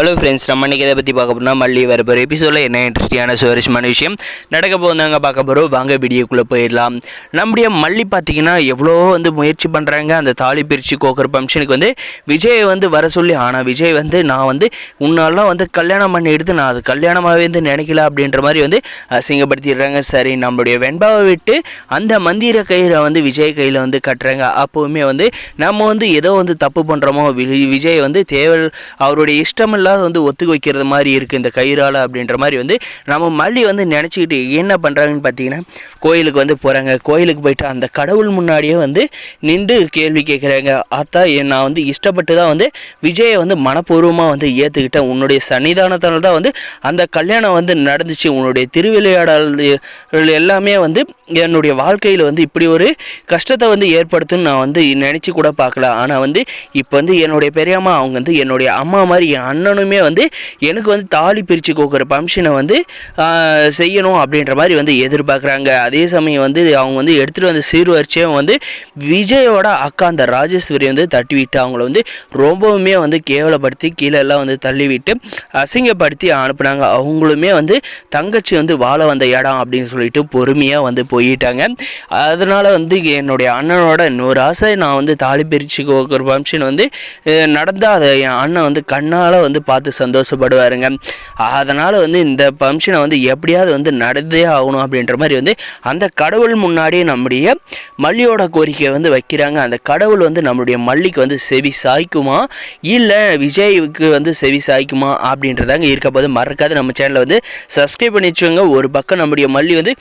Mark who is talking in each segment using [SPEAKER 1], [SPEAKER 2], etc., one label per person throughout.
[SPEAKER 1] Hello friends, நம்ம இன்றைக்கி இதை பற்றி பார்க்க போனால் மல்லி வரப்போகிற எபிசோடில் என்ன இன்ட்ரெஸ்டிங்கான சுவாரஸ்யமான விஷயம் நடக்க போதாங்க பார்க்க போகிறோம். வாங்க வீடியோக்குள்ளே போயிடலாம். நம்முடைய மல்லி பார்த்திங்கன்னா எவ்வளோ முயற்சி பண்ணுறாங்க அந்த தாலி பிரித்து கோக்குற ஃபங்க்ஷனுக்கு விஜய் வர சொல்லி. ஆனால் விஜய் நான் உன்னாலாம் கல்யாணம் பண்ணி எடுத்து நான் அது கல்யாணமாகவே நினைக்கல அப்படின்ற மாதிரி அசிங்கப்படுத்திடுறாங்க. சரி, நம்மளுடைய வெண்பாவை விட்டு அந்த மந்திர கயிறை விஜய் கையில் கட்டுறாங்க. அப்போவுமே நம்ம ஏதோ தப்பு பண்ணுறோமோ, விஜய் தேவை அவருடைய இஷ்டம் ஒத்துக்க வைக்கிறது மாதிரி இருக்குது இந்த கயிறால் அப்படின்ற மாதிரி நம்ம மல்லி நினச்சிக்கிட்டு என்ன பண்ணுறாங்கன்னு பார்த்தீங்கன்னா, கோயிலுக்கு போகிறாங்க. கோயிலுக்கு போயிட்டு அந்த கடவுள் முன்னாடியே நின்று கேள்வி கேட்குறாங்க. ஆத்தா, நான் இஷ்டப்பட்டு தான் விஜயை மனப்பூர்வமாக ஏற்றுக்கிட்டேன். உன்னுடைய சன்னிதானத்தால் தான் அந்த கல்யாணம் நடந்துச்சு. உன்னுடைய திருவிளையாடல் எல்லாமே என்னுடைய வாழ்க்கையில் இப்படி ஒரு கஷ்டத்தை ஏற்படுத்துன்னு நான் நினச்சி கூட பார்க்கல. ஆனால் இப்போ என்னுடைய பெரியம்மா அவங்க என்னுடைய அம்மா மாதிரி என் அண்ணனுமே எனக்கு தாலி பிரித்து கோக்குற ஃபங்க்ஷனை செய்யணும் அப்படின்ற மாதிரி எதிர்பார்க்குறாங்க. அதே சமயம் அவங்க எடுத்துகிட்டு சீர்வரிச்சையும் விஜயோட அக்கா அந்த ராஜேஸ்வரி தட்டி விட்டு அவங்கள ரொம்பவுமே கேவலப்படுத்தி கீழே எல்லாம் தள்ளிவிட்டு அசிங்கப்படுத்தி அனுப்புனாங்க. அவங்களுமே தங்கச்சி வாழ வந்த இடம் அப்படின்னு சொல்லிட்டு பொறுமையாக போயிட்டாங்க. அதனால் என்னுடைய அண்ணனோட இன்னொரு ஆசை, நான் தாலி பிரித்து கோக்குற ஃபங்க்ஷன் நடந்தால் அதை என் அண்ணன் கண்ணால் பார்த்து சந்தோஷப்படுவாருங்க. அதனால் இந்த ஃபங்க்ஷனை எப்படியாவது நடந்தே ஆகணும் அப்படின்ற மாதிரி அந்த கடவுள் முன்னாடியே நம்முடைய மல்லியோட கோரிக்கையை வைக்கிறாங்க. அந்த கடவுள் நம்மளுடைய மல்லிக்கு செவி சாய்க்குமா இல்லை விஜய்க்கு செவி சாய்க்குமா அப்படின்றதாங்க இருக்க போது. மறக்காது நம்ம சேனலை சப்ஸ்கிரைப் பண்ணி வச்சுக்கோங்க. ஒரு பக்கம் நம்முடைய மல்லி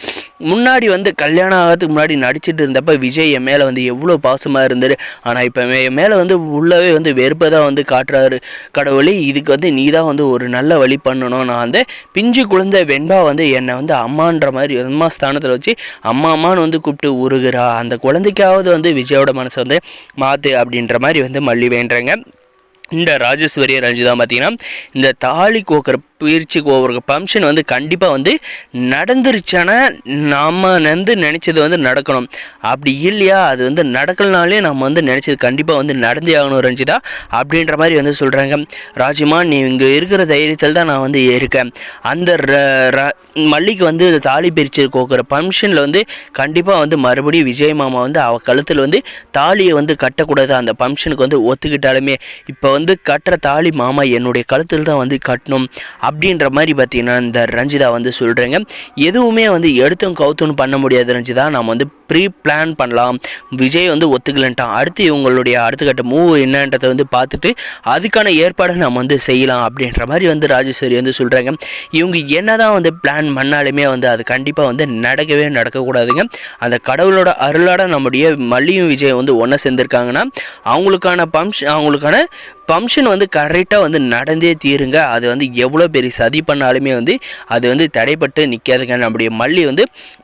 [SPEAKER 1] முன்னாடி கல்யாணம் ஆகிறதுக்கு முன்னாடி நடிச்சிட்டு இருந்தப்போ விஜய் என் மேலே எவ்வளோ பாசமாக இருந்தார். ஆனால் இப்போ என் மேலே உள்ளவே வெறுப்பை தான் காட்டுறாரு. கடவுளே, இதுக்கு நீ தான் ஒரு நல்ல வழி பண்ணணும். நான் பிஞ்சு குழந்தை வெண்பா என்னை அம்மான்ற மாதிரி அம்மா ஸ்தானத்தில் வச்சு அம்மான்னு கூப்பிட்டு உருகிறா. அந்த குழந்தைக்காவது விஜயோட மனசை மாற்று அப்படின்ற மாதிரி மல்லி வேண்டுறாங்க. இந்த ராஜேஸ்வரி ரஞ்சிதா பார்த்தீங்கன்னா இந்த தாலி கோக்குற பிரிச்சு கோக்குற ஃபங்க்ஷன் கண்டிப்பாக நடந்துருச்சானா நாம் நினச்சது நடக்கணும். அப்படி இல்லையா அது நடக்கலனாலே நம்ம நினச்சது கண்டிப்பாக நடந்தே ஆகணும் ரஞ்சிதா அப்படின்ற மாதிரி சொல்கிறாங்க. ராஜிமா, நீ இங்கே இருக்கிற தைரியத்தில் தான் நான் இருக்கேன். அந்த மல்லிக்கு தாலி பிரிச்சு கோக்குற ஃபங்க்ஷனில் கண்டிப்பாக மறுபடியும் விஜய் மாமா அவ கழுத்தில் தாலியை கட்டக்கூடாது. அந்த ஃபங்க்ஷனுக்கு ஒத்துக்கிட்டாலுமே இப்போ கட்டுற தாலி மாமா என்னுடைய கழுத்தில் தான் கட்டணும் அப்படின்ற மாதிரி பார்த்தீங்கன்னா இந்த ரஞ்சிதா சொல்கிறேங்க. எதுவுமே எடுத்தும் கவுத்துன்னு பண்ண முடியாது ரஞ்சிதா. நாம் ப்ரீ பிளான் பண்ணலாம். விஜய் ஒத்துக்கலன்ட்டான். அடுத்து இவங்களுடைய அடுத்த கட்ட மூவ் என்னன்றதை பார்த்துட்டு அதுக்கான ஏற்பாடை நம்ம செய்யலாம் அப்படின்ற மாதிரி ராஜேஸ்வரி சொல்கிறாங்க. இவங்க என்ன தான் பிளான் பண்ணாலுமே அது கண்டிப்பாக நடக்கக்கூடாதுங்க. அந்த கடவுளோட அருளாட நம்முடைய மல்லியும் விஜய் ஒன்றா சேர்ந்துருக்காங்கன்னா அவங்களுக்கான ஃபங்க்ஷன் கரெக்டாக நடந்தே தீருங்க. அது எவ்வளோ பெரிய சதி பண்ணாலுமே அது தடைப்பட்டு நிற்காதுங்க. நம்முடைய மல்லி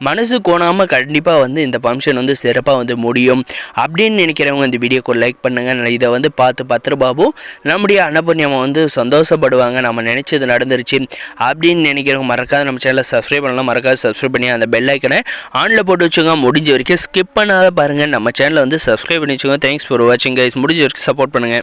[SPEAKER 1] மனசு கோணாமல் கண்டிப்பாக இந்த ஃபங்க்ஷன் சிறப்பாக முடியும் அப்படின்னு நினைக்கிறவங்க இந்த வீடியோக்கு லைக் பண்ணுங்கள். இதை பார்த்து பத்திரபாபு நம்முடைய அன்னபூர்ணியம்மா சந்தோஷப்படுவாங்க. நம்ம நினச்சது நடந்துருச்சு அப்படின்னு நினைக்கிறவங்க மறக்காத நம்ம சேனலை சப்ஸ்கிரைப் பண்ணலாம். மறக்காத சப்ஸ்கிரைப் பண்ணி அந்த பெல் ஐக்கனை ஆனில் போட்டு வச்சுங்க. முடிஞ்ச வரைக்கும் ஸ்கிப் பண்ணாத பாருங்கள். நம்ம சேனலை சப்ஸ்கிரைப் பண்ணி வச்சுக்கோங்க. தேங்க்ஸ் ஃபார் வாட்சிங் கைஸ். முடிஞ்ச வரைக்கும் சப்போர்ட் பண்ணுங்கள்.